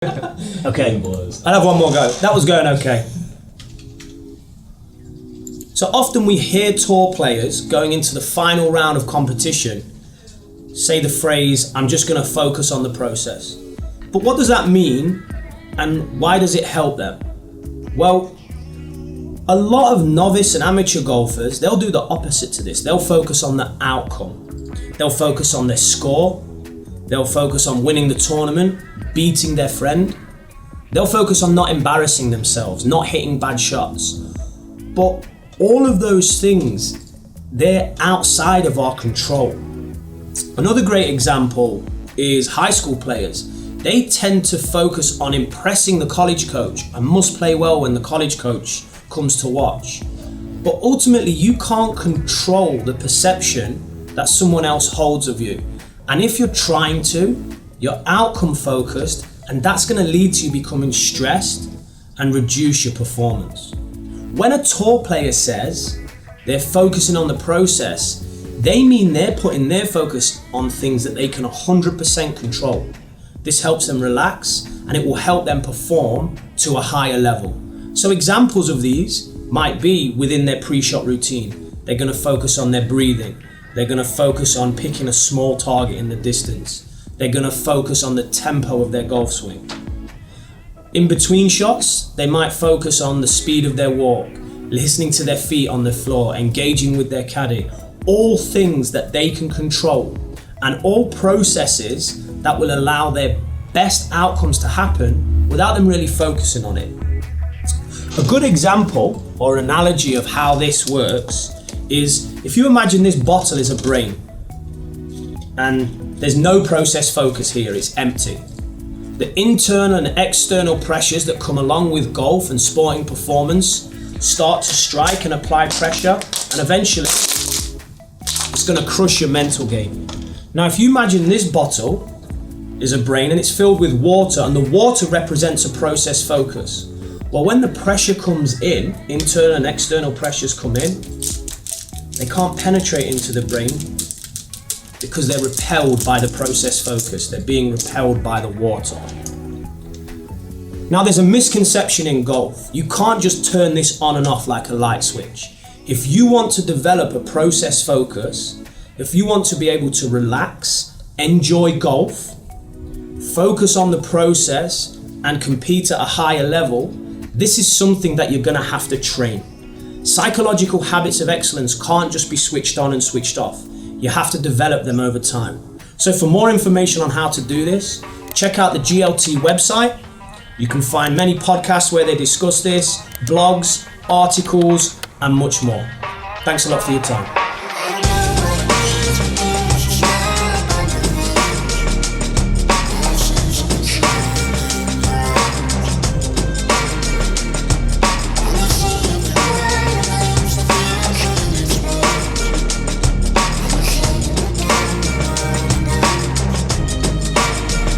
Okay, I'll have one more go. That was going okay. So often we hear tour players going into the final round of competition say the phrase, "I'm just going to focus on the process." But what does that mean, and why does it help them? Well, a lot of novice and amateur golfers, they'll do the opposite to this. They'll focus on the outcome. They'll focus on their score. They'll focus on winning the tournament, beating their friend. They'll focus on not embarrassing themselves, not hitting bad shots. But all of those things, they're outside of our control. Another great example is high school players. They tend to focus on impressing the college coach and must play well when the college coach comes to watch. But ultimately, you can't control the perception that someone else holds of you. And if you're trying to, you're outcome focused, and that's going to lead to you becoming stressed and reduce your performance. When a tour player says they're focusing on the process, they mean they're putting their focus on things that they can 100% control. This helps them relax, and it will help them perform to a higher level. So examples of these might be within their pre-shot routine. They're going to focus on their breathing. They're going to focus on picking a small target in the distance. They're going to focus on the tempo of their golf swing. In between shots, they might focus on the speed of their walk, listening to their feet on the floor, engaging with their caddy. All things that they can control, and all processes that will allow their best outcomes to happen without them really focusing on it. A good example or analogy of how this works is if you imagine this bottle is a brain and there's no process focus here, it's empty. The internal and external pressures that come along with golf and sporting performance start to strike and apply pressure, and eventually it's going to crush your mental game. Now, if you imagine this bottle is a brain and it's filled with water, and the water represents a process focus. Well, when the pressure comes in, internal and external pressures come in, they can't penetrate into the brain because they're repelled by the process focus. They're being repelled by the water. Now, there's a misconception in golf. You can't just turn this on and off like a light switch. If you want to develop a process focus, if you want to be able to relax, enjoy golf, focus on the process, and compete at a higher level, this is something that you're going to have to train. Psychological habits of excellence can't just be switched on and switched off. You have to develop them over time. So for more information on how to do this, check out the GLT website. You can find many podcasts where they discuss this, blogs, articles, and much more. Thanks a lot for your time.